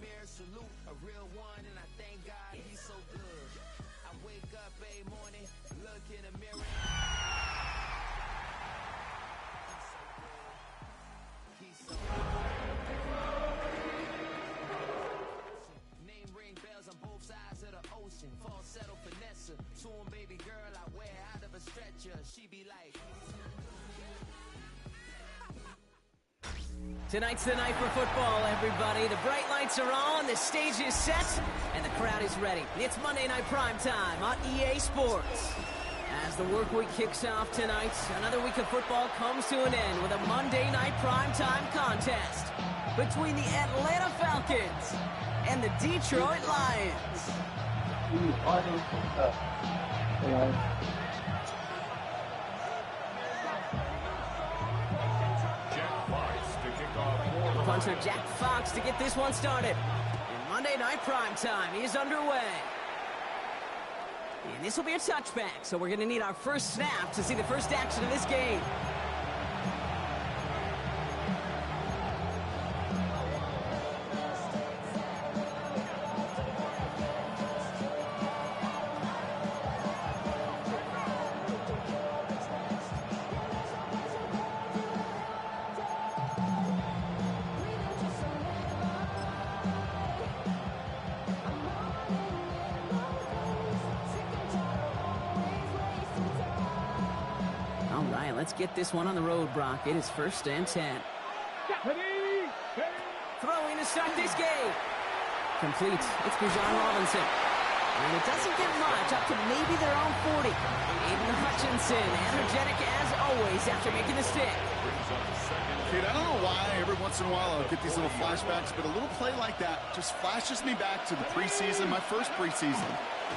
mirror, salute a real one, and I thank God he's so good. I wake up every morning, look in the mirror. He's so good. Name ring bells on both sides of the ocean. Falsetto finesse, to him, baby girl, I wear out of a stretcher. She be like. Tonight's the night for football, everybody. The bright lights are on, the stage is set, and the crowd is ready. It's Monday Night Primetime on EA Sports. As the work week kicks off tonight, another week of football comes to an end with a Monday Night Primetime contest between the Atlanta Falcons and the Detroit Lions. Punter Jack Fox to get this one started. And Monday Night Primetime is underway. And this will be a touchback, so we're going to need our first snap to see the first action of this game. Let's get this one on the road, Brock. It is 1st and 10. Throwing to start this game. Complete. It's Bijan Robinson. And it doesn't get much, up to maybe their own 40. Aiden Hutchinson, energetic as always after making the stick. Kate, I don't know why every once in a while I'll get these little flashbacks, but a little play like that just flashes me back to the preseason, my first preseason.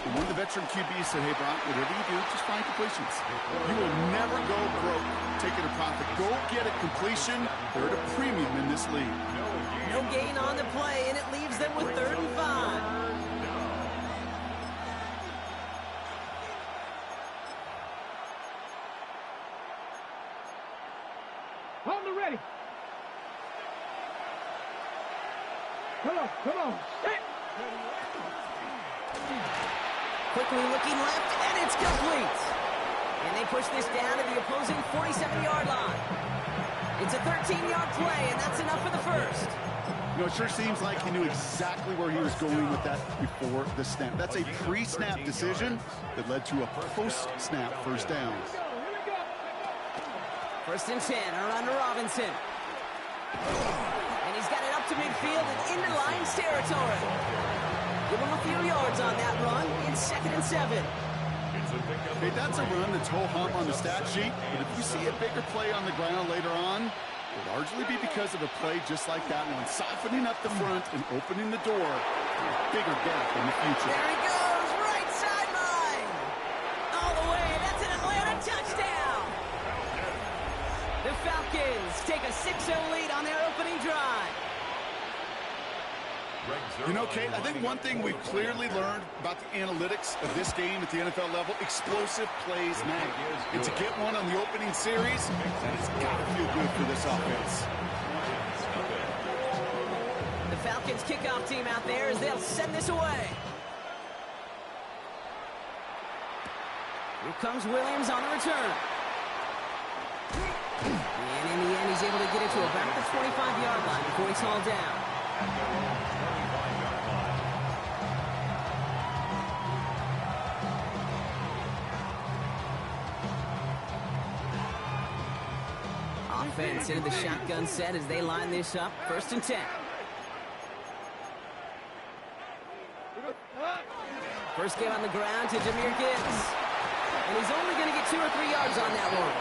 And one of the veteran QBs said, hey, Brock, whatever you do, just find completions. You will never go broke taking a profit. Go get a completion. They're at a premium in this league. No gain on the play, and it leaves them with 3rd and 5. On the ready. Come on. Set. Quickly looking left, and it's complete. And they push this down to the opposing 47-yard line. It's a 13-yard play, and that's enough for the first. You know, it sure seems like he knew exactly where he was going with that before the snap. That's a pre-snap decision that led to a post-snap first down. 1st and 10, around to Robinson. And he's got it up to midfield and into Lions territory. Give him a few yards on that run in 2nd and 7. Hey, that's a run that's ho-hum on the stat sheet, but if you see a bigger play on the ground later on, it'll largely be because of a play just like that one, softening up the front and opening the door to a bigger gap in the future. There he goes, right sideline. All the way, that's an Atlanta touchdown. The Falcons take a 6-0 lead on their opening drive. You know, Kate, I think one thing we've clearly learned about the analytics of this game at the NFL level, explosive plays matter. And to get one on the opening series, that has got to feel good for this offense. The Falcons kickoff team out there as they'll send this away. Here comes Williams on the return. And in the end, he's able to get it to about the 25-yard line before he's hauled down. Offense into the shotgun set as they line this up. 1st and 10. First game on the ground to Jahmyr Gibbs. And he's only going to get 2 or 3 yards on that one.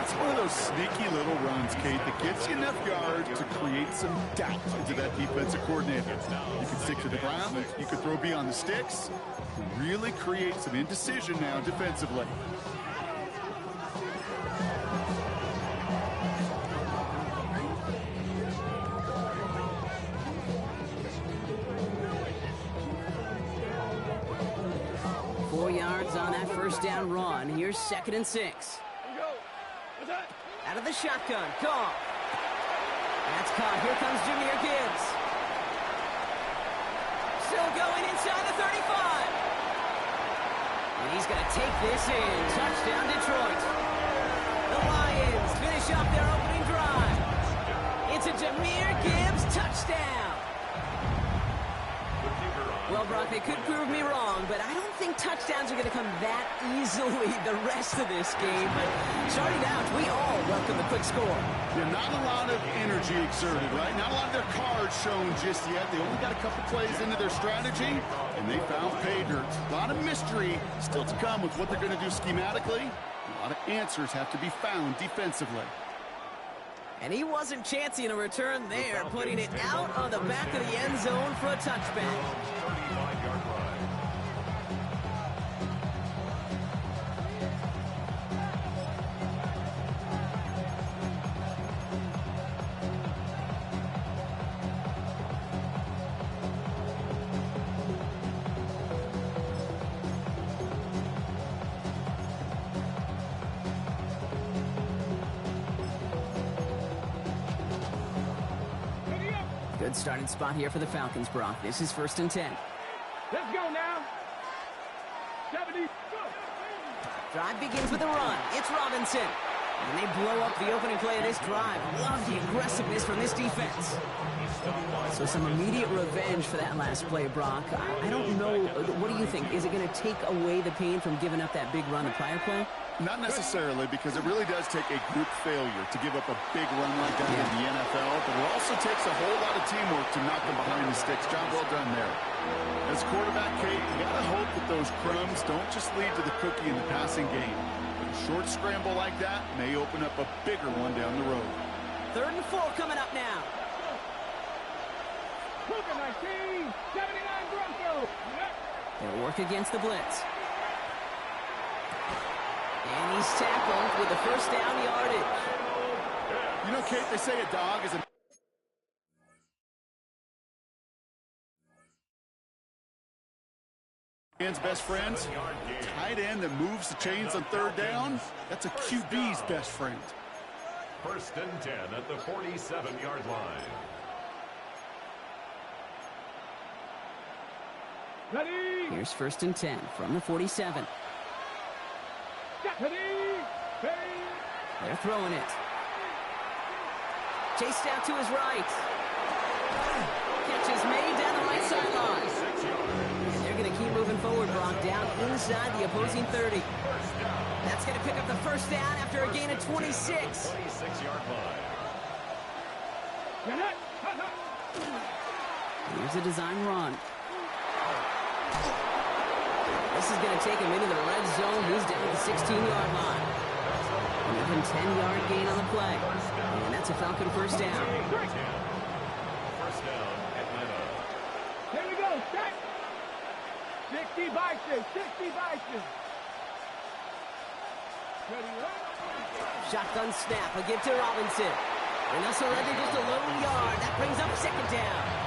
It's one of those sneaky little runs, Kate, that gets you enough yards to create some doubt into that defensive coordinator. You can stick to the ground, you can throw beyond the sticks, really create some indecision now defensively. On that first down run. Here's 2nd and 6. Out of the shotgun. Caught. That's caught. Here comes Jahmyr Gibbs. still going inside the 35. And he's going to take this in. Touchdown, Detroit. The Lions finish up their opening drive. It's a Jahmyr Gibbs touchdown. Well, Brock, they could prove me wrong, but I don't think touchdowns are going to come that easily the rest of this game. But starting out, we all welcome the quick score. Yeah, not a lot of energy exerted, right? Not a lot of their cards shown just yet. They only got a couple plays into their strategy, and they found pay dirt. A lot of mystery still to come with what they're going to do schematically. A lot of answers have to be found defensively. And he wasn't chancing a return there, putting it out on the back of the end zone for a touchback. 35-yard line. Good starting spot here for the Falcons, Brock. This is 1st and 10. Let's go now. 70. Go. Drive begins with a run. It's Robinson. And they blow up the opening play of this drive. Love the aggressiveness from this defense. So some immediate revenge for that last play, Brock. I don't know. What do you think? Is it going to take away the pain from giving up that big run the prior play? Not necessarily, because it really does take a group failure to give up a big run like that in the NFL, but it also takes a whole lot of teamwork to knock them behind the sticks. Job well done there. As quarterback, Kate, you got to hope that those crumbs don't just lead to the cookie in the passing game. But a short scramble like that may open up a bigger one down the road. 3rd and 4 coming up now. Luka 19. 79 Broncos. They'll work against the blitz. And he's tackled with the first down yardage. You know, Kate, they say a dog is a man's best friends. Tight end that moves the chains on 3rd down, that's a QB's best friend. 1st and 10 at the 47-yard line. Ready. Here's 1st and 10 from the 47. Ready. They're throwing it. Chased out to his right. Catch is made down the right sideline. And they're going to keep moving forward, Brock, down inside the opposing 30. That's going to pick up the first down after a gain of 26. 26-yard line. Here's a design run. This is going to take him into the red zone. He's down at the 16-yard line. An even 10-yard gain on the play. And that's a Falcon first down. First down, Atlanta. Here we go. Set. 60 Bison. 60 Bison. Ready, run. Shotgun snap. A give to Robinson. And they'll surrender just a lone yard. That brings up 2nd down.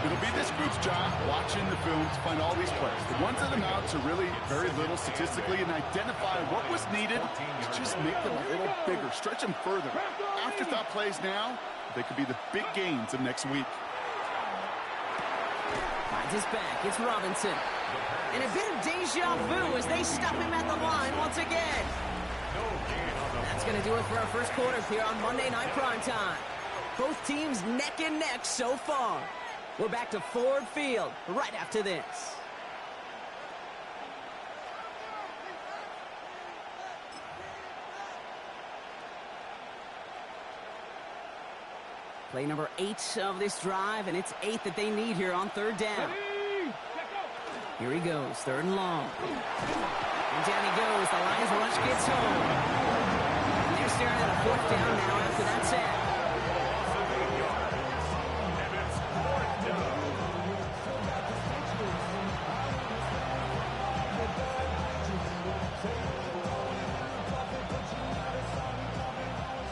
It'll be this group's job watching the film to find all these plays. The ones that amount to really very little statistically and identify what was needed to just make them a little bigger, stretch them further. Afterthought plays now, they could be the big gains of next week. Finds his back. It's Robinson. And a bit of deja vu as they stop him at the line once again. That's going to do it for our first quarter here on Monday Night Primetime. Both teams neck and neck so far. We're back to Ford Field right after this. Play number 8 of this drive, and it's 8 that they need here on 3rd down. Here he goes, 3rd and long. And down he goes. The Lions rush gets home. And they're staring at a 4th down now after that sack.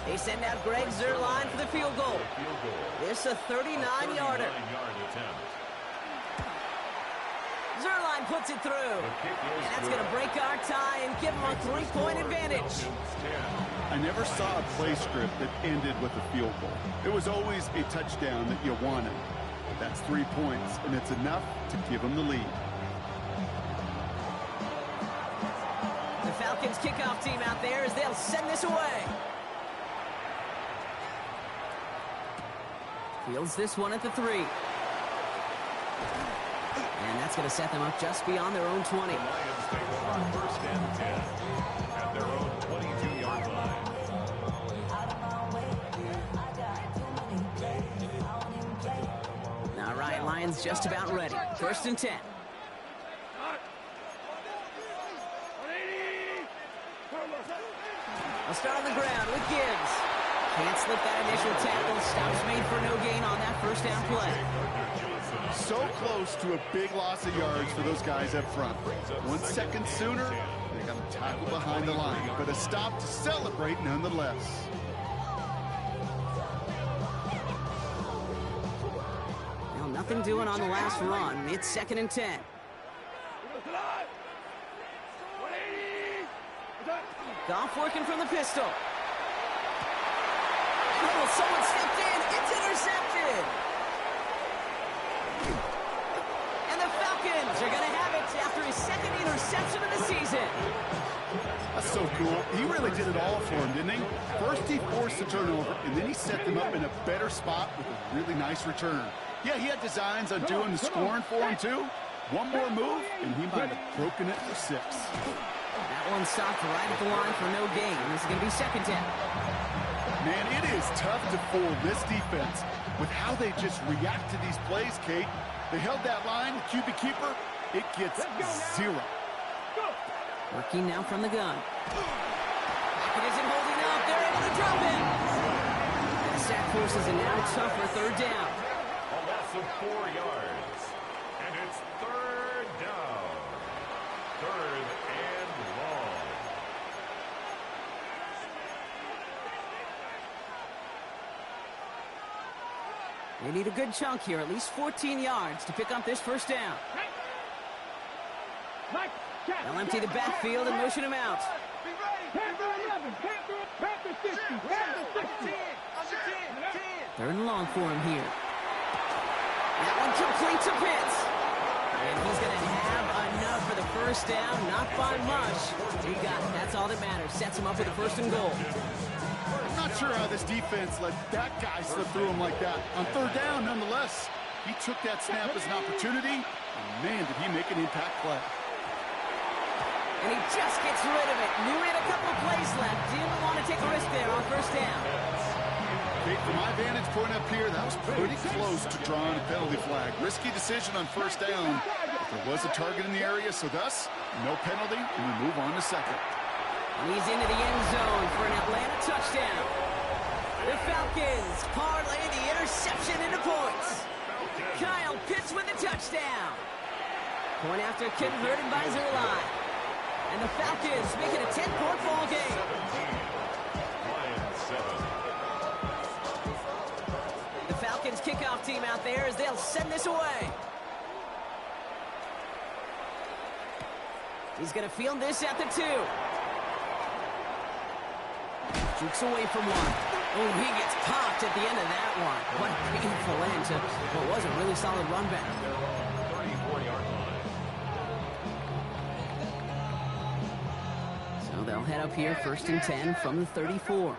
They send out Greg Zuerlein for the field goal. This a 39-yarder. Zuerlein puts it through. And that's going to break our tie and give them a 3-point advantage. I never saw a play script that ended with a field goal. It was always a touchdown that you wanted. That's 3 points, and it's enough to give them the lead. The Falcons kickoff team out there as they'll send this away. Fields this one at the 3. And that's going to set them up just beyond their own 20. The Lions take over first and 10 at their own 22-yard line. All right, Lions just about ready. First and 10. I'll start on the ground with Gibbs. Can't slip that initial tackle. Stops made for no gain on that first down play. So close to a big loss of yards for those guys up front. 1 second sooner, they got a tackle behind the line, but a stop to celebrate nonetheless. Well, nothing doing on the last run. It's second and 10. Goff working from the pistol. Oh, someone stepped in. It's intercepted. And the Falcons are going to have it after his second interception of the season. That's so cool. He really did it all for him, didn't he? First he forced the turnover, and then he set them up in a better spot with a really nice return. Yeah, he had designs on doing the scoring for him, too. One more move, and he might have broken it for 6. That one stopped right at the line for no gain. This is going to be second down. Man, it is tough to fool this defense with how they just react to these plays, Kate. They held that line, the QB keeper, it gets 0. Working now from the gun. It isn't holding up. They're able to drop it. The sack forces a now tougher third down. A loss of 4 yards. And it's third down. Third and long. They need a good chunk here, at least 14 yards to pick up this first down. They'll empty the backfield and motion him out. Third and long for him here. That one complete to Pitts. And he's going to have enough for the first down, not by much. He got it. That's all that matters. Sets him up with a first and goal. I'm not sure how this defense let that guy slip through him like that. On third down, nonetheless, he took that snap as an opportunity, and man, did he make an impact play. And he just gets rid of it. Knew he had a couple of plays left. Didn't want to take a risk there on first down. Kate, from my vantage point up here, that was pretty close to drawing a penalty flag. Risky decision on first down, but there was a target in the area, so thus, no penalty, and we move on to second. And he's into the end zone for an Atlanta touchdown. The Falcons parlay the interception into points. Kyle Pitts with the touchdown. Point after converted by Zerline. And the Falcons make it a 10-point ball game. 17. Lions 7. The Falcons kickoff team out there as they'll send this away. He's going to field this at the 2. Jukes away from one. Oh, he gets popped at the end of that one. What a painful end to what was a really solid run back. 34-yard line. So they'll head up here first and 10 from the 34.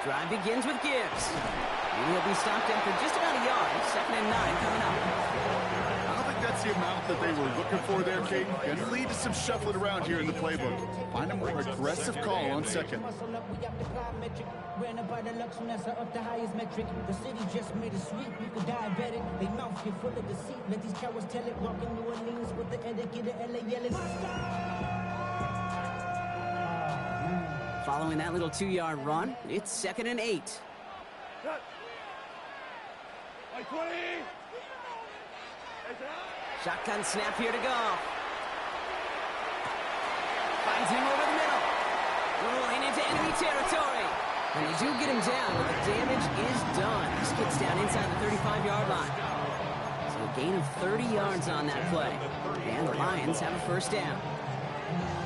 Drive begins with Gibbs. And he'll be stopped after just about a yard. Second and 9 coming up. I don't think that's the amount that they were looking for there, Kate. Going to lead to some shuffling around here in the playbook. Find a more aggressive call on second. Ran by the Lux when that's up the highest metric. The city just made a sweep. You could diabetic. They mouth get full of deceit. Let these cowards tell it. Walk in New Orleans with the etiquette of LA yelling. Following that little 2-yard run, it's second and 8. Shotgun snap here to go. Finds him over the middle. Rolling into enemy territory. And they do get him down, but the damage is done. This gets down inside the 35-yard line. So a gain of 30 yards on that play. And the Lions have a first down.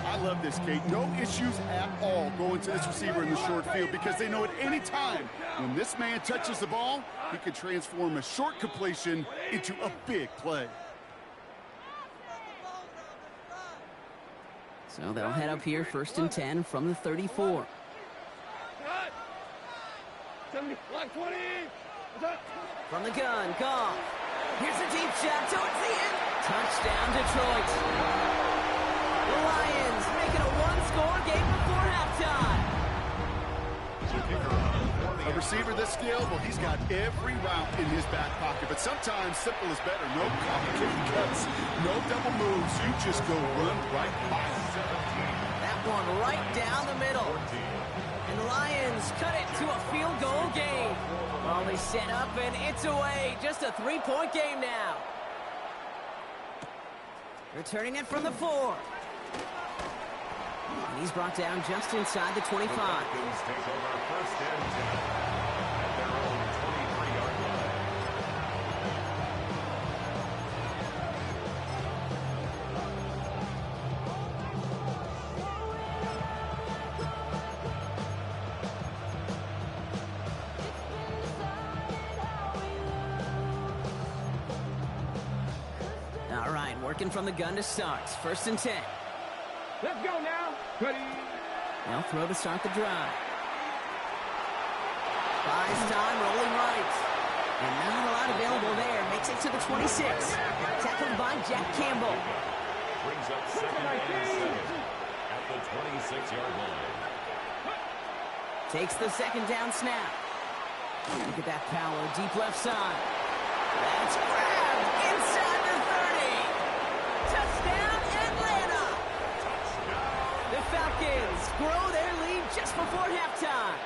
I love this, Kate. No issues at all going to this receiver in the short field because they know at any time when this man touches the ball, he can transform a short completion into a big play. So they'll head up here, 1st and 10 from the 34. From the gun, Goff. Here's a deep shot towards the end. Touchdown, Detroit. The Lions make it a one-score game before halftime. A receiver this skilled, well, he's got every route in his back pocket, but sometimes simple is better. No complicated cuts, no double moves. You just go run right by him. That one right down the middle. And the Lions cut it to a field goal game. Well, they set up, and it's away. Just a 3-point game now. Returning it from the 4. And he's brought down just inside the 25. The Falcons take over 1st and 10 at their own 23-yard line. All right, working from the gun to start. 1st and 10. Let's go now. Ready. They'll throw to start the drive. Buys time, rolling right. And not a lot available there. Makes it to the 26. Tackled by Jack Campbell. Brings up 2nd and 7 at the 26-yard line. Takes the 2nd down snap. Look at that power, deep left side. That's grabbed inside the 30. Touchdown, Atlanta. The Falcons grow their lead just before halftime.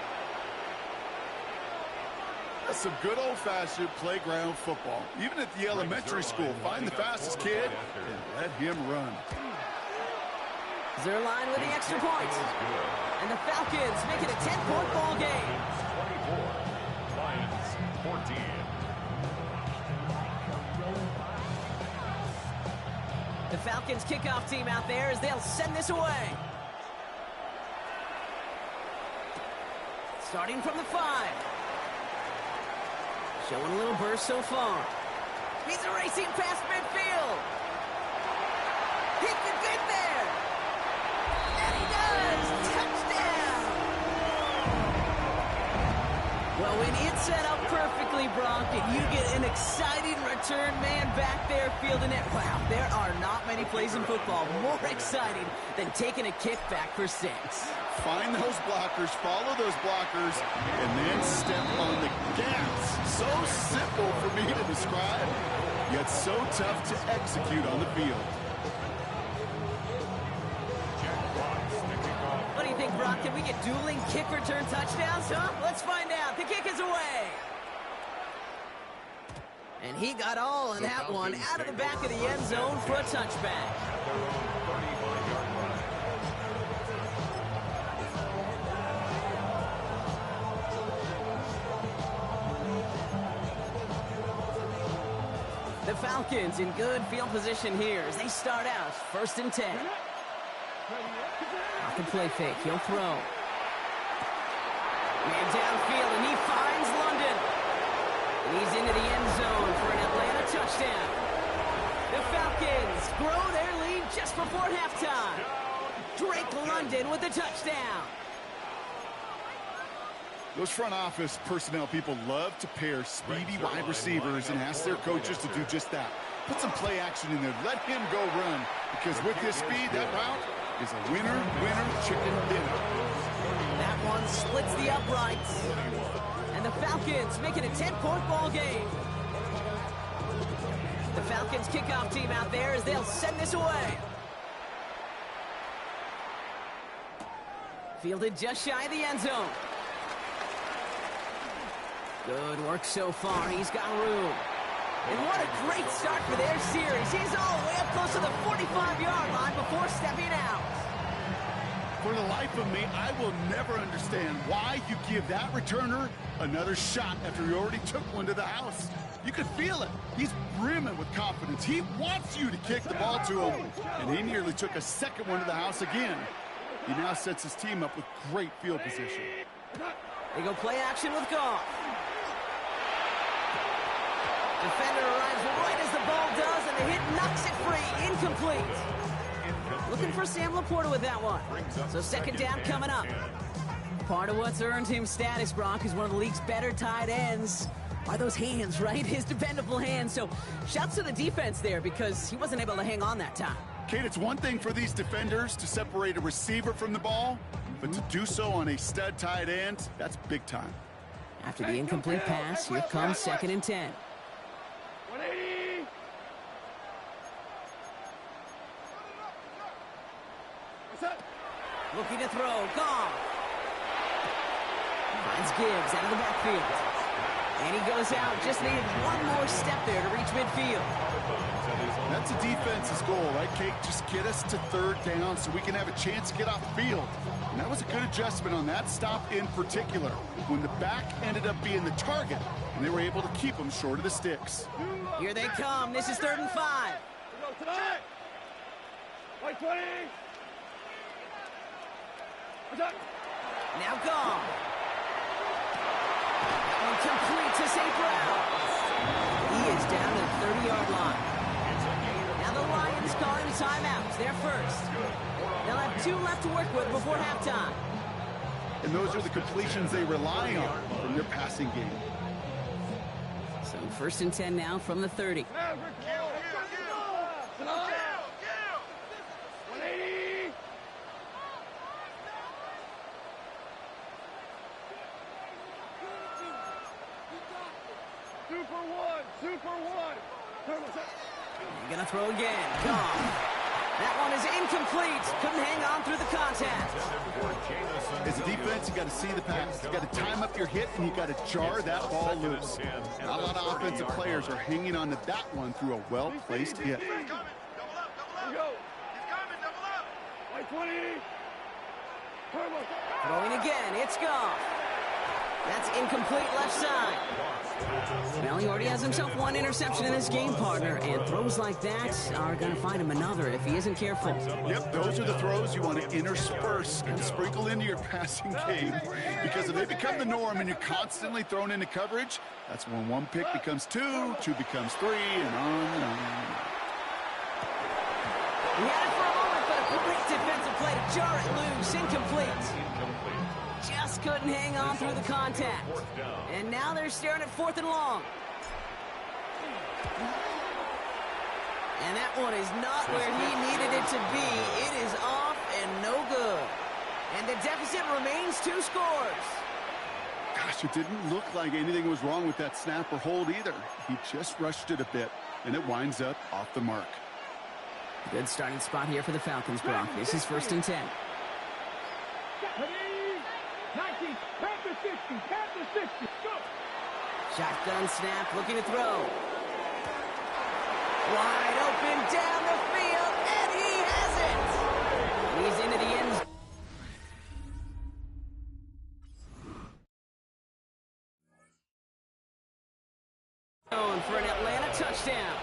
That's some good old-fashioned playground football. Even at the elementary school, find the fastest kid and let him run. Zerline with the extra point. And the Falcons make it a 10-point ball game. 24, Lions 14. The Falcons kickoff team out there as they'll send this away. Starting from the 5. Showing a little burst so far. He's racing past midfield. He can get there. And he does. Touchdown. Well, when it's set up perfectly, Brock, and you get an exciting return man back there fielding it, wow, there are not many plays in football more exciting than taking a kick back for 6. Find those blockers, follow those blockers, and then step on the gas. So simple for me to describe, yet so tough to execute on the field. What do you think, Brock? Can we get dueling kick return touchdowns, huh? Let's find out. The kick is away. And he got all in that one out of the back of the end zone for a touchback. At their own 35-yard line. The Falcons in good field position here as they start out 1st and 10. Off the play fake, he'll throw. Man downfield, and he finds London. And he's into the end zone for an Atlanta touchdown. The Falcons grow their lead just before halftime. Drake London with the touchdown. Those front office personnel people love to pair speedy wide receivers and ask their coaches to do just that. Put some play action in there. Let him go run. Because with his speed, that route is a winner, chicken dinner. That one splits the uprights. And the Falcons make it a 10-point ball game. The Falcons kickoff team out there as they'll send this away. Fielded just shy of the end zone. Good work so far. He's got room. And what a great start for their series. He's all the way up close to the 45-yard line before stepping out. For the life of me, I will never understand why you give that returner another shot after he already took one to the house. You could feel it. He's brimming with confidence. He wants you to kick the ball to him. And he nearly took a second one to the house again. He now sets his team up with great field position. They go play action with Goff. Defender arrives right as the ball does, and the hit knocks it free. Incomplete. Looking for Sam Laporta with that one. So second down coming up. Part of what's earned him status, Brock, is one of the league's better tight ends. Are those hands, right? His dependable hands. So shouts to the defense there because he wasn't able to hang on that time. Kate, it's one thing for these defenders to separate a receiver from the ball, but to do so on a stud tight end, that's big time. After the incomplete pass, here comes 2nd and 10. 180. What's up? Looking to throw. Goff. Finds Gibbs out of the backfield. And he goes out. Just needed one more step there to reach midfield. That's a defense's goal, right, Kate? Just get us to 3rd down so we can have a chance to get off the field. And that was a good adjustment on that stop in particular, when the back ended up being the target, and they were able to keep him short of the sticks. Here they come. This is 3rd and 5. Go tonight. White 20. What's up? Now Goff. Complete to St. Brown. He is down to the 30-yard line. Now the Lions calling timeouts. They're first. They'll have 2 left to work with before halftime. And those are the completions they rely on from their passing game. So 1st and 10 now from the 30. 180. Super one. You're gonna throw again. Goff. That one is incomplete. Couldn't hang on through the contact. As a defense, you got to see the pass. You got to time up your hit, and you got to jar that ball loose. Not a lot of offensive players are hanging on to that one through a well-placed hit. Go. He's coming. Double up. White 20. Throwing again. It's Goff. That's incomplete left side. Well, he already has himself 1 interception in this game, partner, and throws like that are going to find him another if he isn't careful. Yep, those are the throws you want to intersperse and sprinkle into your passing game, because if they become the norm and you're constantly thrown into coverage, that's when 1 pick becomes 2, 2 becomes 3, and on and on. He had it for a moment, but a great defensive play to jar it loose. Incomplete. Just couldn't hang on through the contact. And now they're staring at 4th and long. And that one is not where he needed it to be. It is off and no good. And the deficit remains 2 scores. Gosh, it didn't look like anything was wrong with that snap or hold either. He just rushed it a bit, and it winds up off the mark. Good starting spot here for the Falcons, Brock. This is 1st and 10. 90, Panther 60, Panther 60, go! Shotgun snap, looking to throw. Wide open down the field, and he has it! He's into the end zone for an Atlanta touchdown.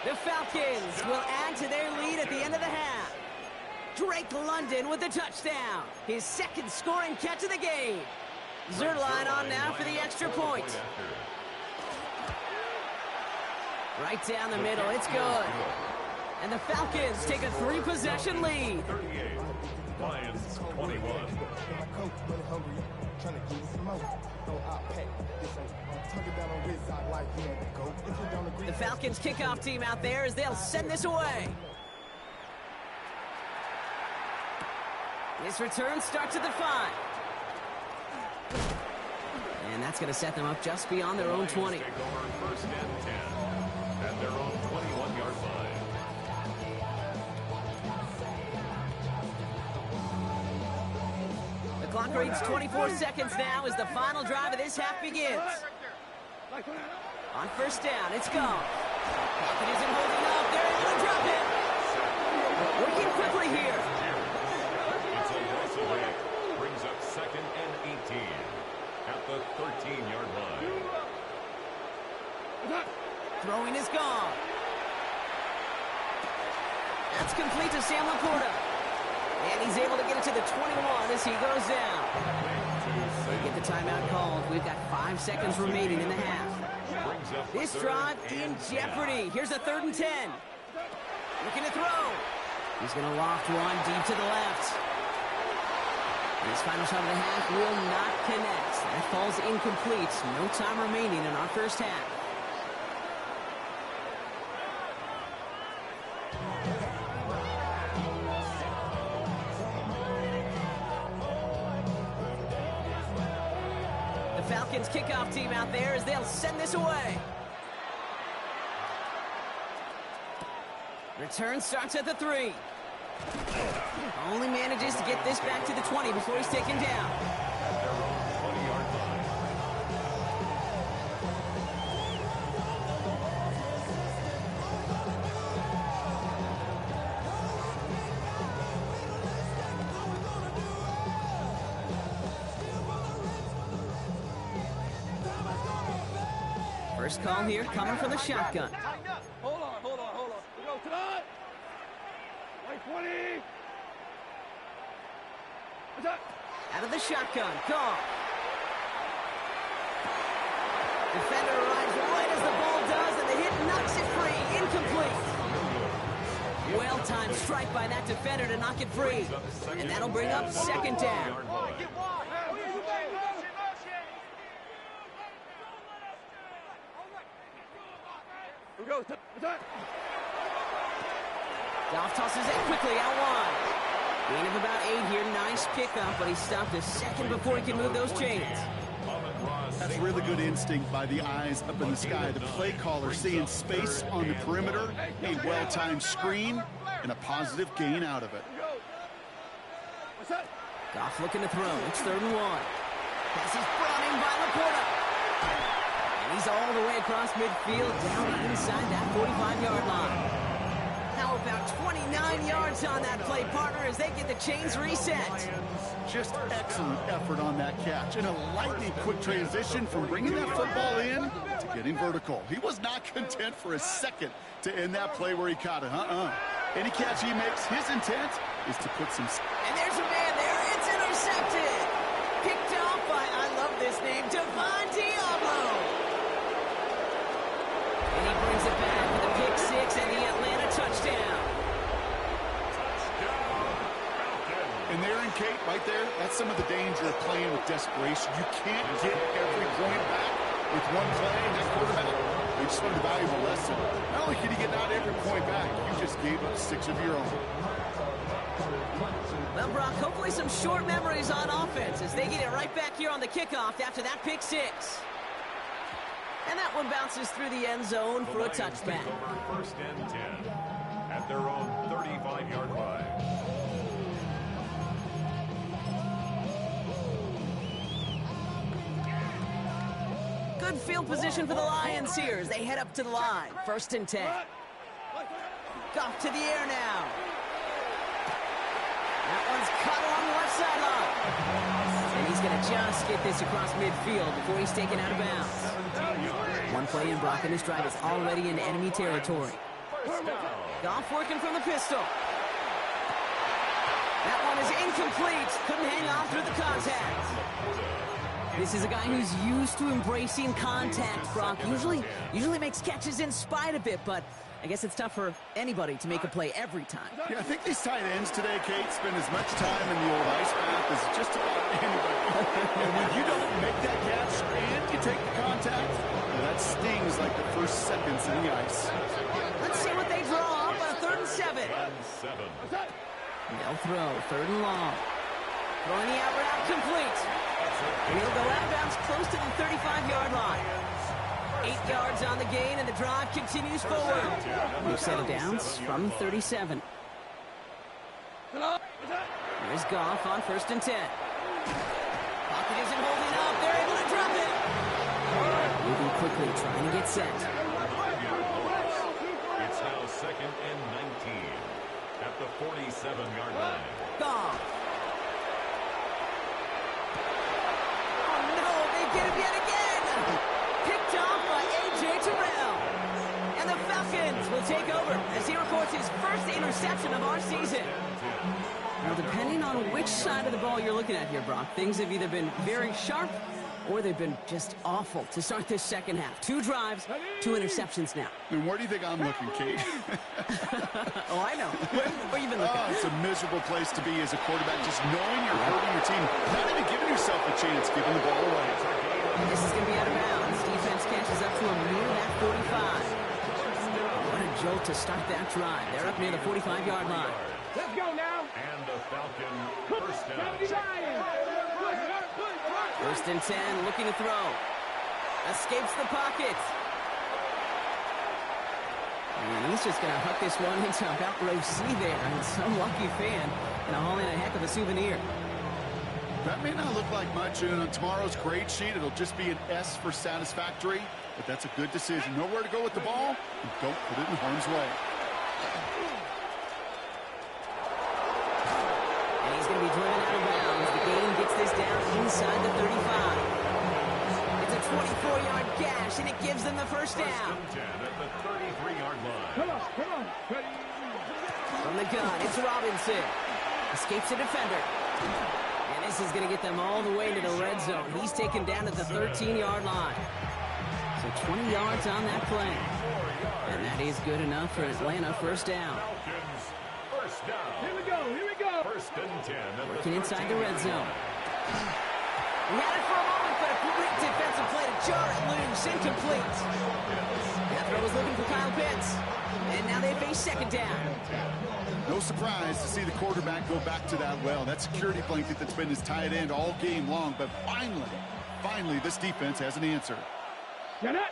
The Falcons will add to their lead at the end of the half. Drake London with the touchdown. His 2nd scoring catch of the game. Zerline on now for the extra point. Right down the middle, it's good. And the Falcons take a 3-possession lead. 38, Lions 21. The Falcons kickoff team out there as they'll send this away. This return starts at the 5. And that's going to set them up just beyond their own 20. Take over 1st and 10 at their own 21-yard line. The clock reads 24 seconds now as the final drive of this half begins. On 1st down, it's gone. Pocket isn't holding up. They're able to drop it. Working quickly here. It's a away. Brings up 2nd and 18 at the 13-yard line. Throwing is gone. That's complete to Sam Laporta. And he's able to get it to the 21 as he goes down. They get the timeout called. We've got 5 seconds remaining in the half. This drive in jeopardy. Here's a 3rd and 10. Looking to throw. He's going to loft one deep to the left. His final shot of the half will not connect. That falls incomplete. No time remaining in our first half. The Falcons kickoff team out there as they'll send this away. Return starts at the 3. Only manages to get this back to the 20 before he's taken down. First call here coming from the shotgun. Hold on. We go to the... Like 20. What's up? Out of the shotgun, Goff. Defender arrives right as the ball does, and the hit knocks it free. Incomplete. Well-timed strike by that defender to knock it free. And that'll bring up 2nd down. We go to... What's up? Goff tosses it quickly out wide. Gain of about 8 here. Nice pickup, but he stopped a second before he can move those chains. That's really good instinct by the eyes up in the sky. The play caller seeing space on the perimeter, a well-timed screen, and a positive gain out of it. What's up? Goff looking to throw. It's 3rd and 1. Pass is brought in by Laporta. And he's all the way across midfield, down inside that 45-yard line. How about 29 yards on that play, partner, as they get the chains reset. Just excellent effort on that catch. And a lightning quick transition from bringing that football in to getting vertical. He was not content for a second to end that play where he caught it. Any catch he makes, his intent is to put some... And there's a man there. It's intercepted. Picked off by, I love this name, Devon Diablo. And he brings it back with a pick 6 and the Atlanta touchdown. And there in Kate, right there, that's some of the danger of playing with desperation. You can't get every point back with one play. And that quarterback, they just learned a valuable lesson. Not only can you get not every point back, you just gave up 6 of your own. Well, Brock, hopefully some short memories on offense as they get it right back here on the kickoff after that pick 6. And that one bounces through the end zone for a touchback. 1st and 10 at their own 35-yard line. Good field position for the Lions here as they head up to the line. 1st and 10. Goff to the air now. That one's caught along the left sideline. And he's going to just get this across midfield before he's taken out of bounds. One play in, Brock, and this drive is already in enemy territory. Goff working from the pistol. That one is incomplete. Couldn't hang on through the contact. This is a guy who's used to embracing contact, Brock. Usually makes catches in spite of it, but I guess it's tough for anybody to make a play every time. Yeah, I think these tight ends today, Kate, spend as much time in the old ice bath as just about anybody. And when you don't make that catch and you take the contact, well, that stings like the first seconds in the ice. Let's see what they draw up on 3rd and 7. They'll throw 3rd and long. Throwing the out route complete. And he'll go out of bounds close to the 35-yard line. 8 yards on the gain, and the drive continues forward. New set of downs from 37. Here's Goff on 1st and 10. Pocket isn't holding up. They're able to drop it. Moving quickly, trying to get set. It's now 2nd and 19 at the 47-yard line. Goff. take over as he records his first interception of our season. Now, depending on which side of the ball you're looking at here, Brock, things have either been very sharp or they've been just awful to start this second half. 2 drives, 2 interceptions now. And where do you think I'm looking, Kate? Oh, I know. Where you been looking? Oh, it's a miserable place to be as a quarterback, just knowing you're hurting your team, not even giving yourself a chance, giving the ball away. This is going to be out of bounds. Defense catches up to him near that 45. What a jolt to start that drive. They're up near the 45-yard line. Let's go now. And the Falcon first down. First and 10, looking to throw. Escapes the pocket. And he's just going to hook this one into about row C there. And some lucky fan going to haul in a heck of a souvenir. That may not look like much, and on tomorrow's grade sheet, it'll just be an S for satisfactory, but that's a good decision. Know where to go with the ball, and don't put it in harm's way. And he's going to be driven out of bounds. The game gets this down inside the 35. It's a 24-yard gash, and it gives them the first down. First and 10 at the 33-yard line. Come on. From the gun, it's Robinson. Escapes a defender. And this is going to get them all the way to the red zone. He's taken down at the 13-yard line. So 20 yards on that play. And that is good enough for Atlanta first down. Falcons first down. Here we go. First and 10 at Working the inside the red 13-yard zone. line. We had it for a moment, but a quick defensive play to jar it loose. Incomplete. That throw was looking for Kyle Pitts. And now they face second down. No surprise to see the quarterback go back to that well. That security blanket that's been his tight end all game long, but finally, this defense has an answer. Get it.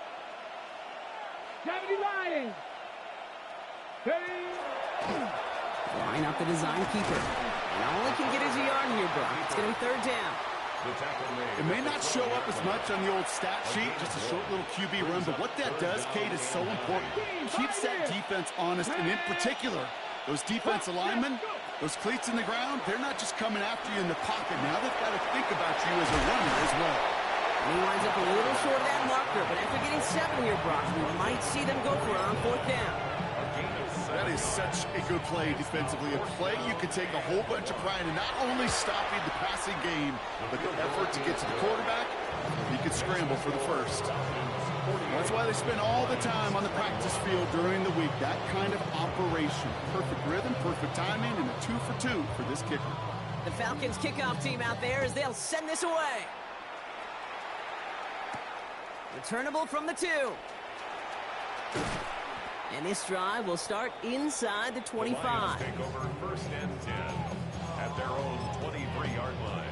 Deputy Lions. Line up the design keeper. And all he can get is a yard here, Brock. It's going to be third down. The tackle made. It may not show up as much on the old stat sheet, just a short little QB run, but what that does, Kate, is so important. Keeps that defense honest, and in particular, those defensive linemen, those cleats in the ground, they're not just coming after you in the pocket. Now they've got to think about you as a runner as well. And he winds up a little short of that marker, but after getting 7 here, Brock, we might see them go for it on fourth down. That is such a good play defensively. A play you can take a whole bunch of pride in, not only stopping the passing game, but the effort to get to the quarterback. He could scramble for the first. That's why they spend all the time on the practice field during the week. That kind of operation. Perfect rhythm, perfect timing, and a 2 for 2 for this kicker. The Falcons kickoff team out there as they'll send this away. Returnable from the 2. And this drive will start inside the 25. The Lions take over first and 10 at their own 23-yard line.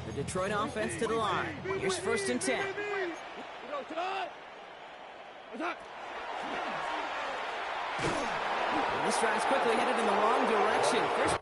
The Detroit offense to the line. Here's first and 10. This drive's quickly headed in the wrong direction. First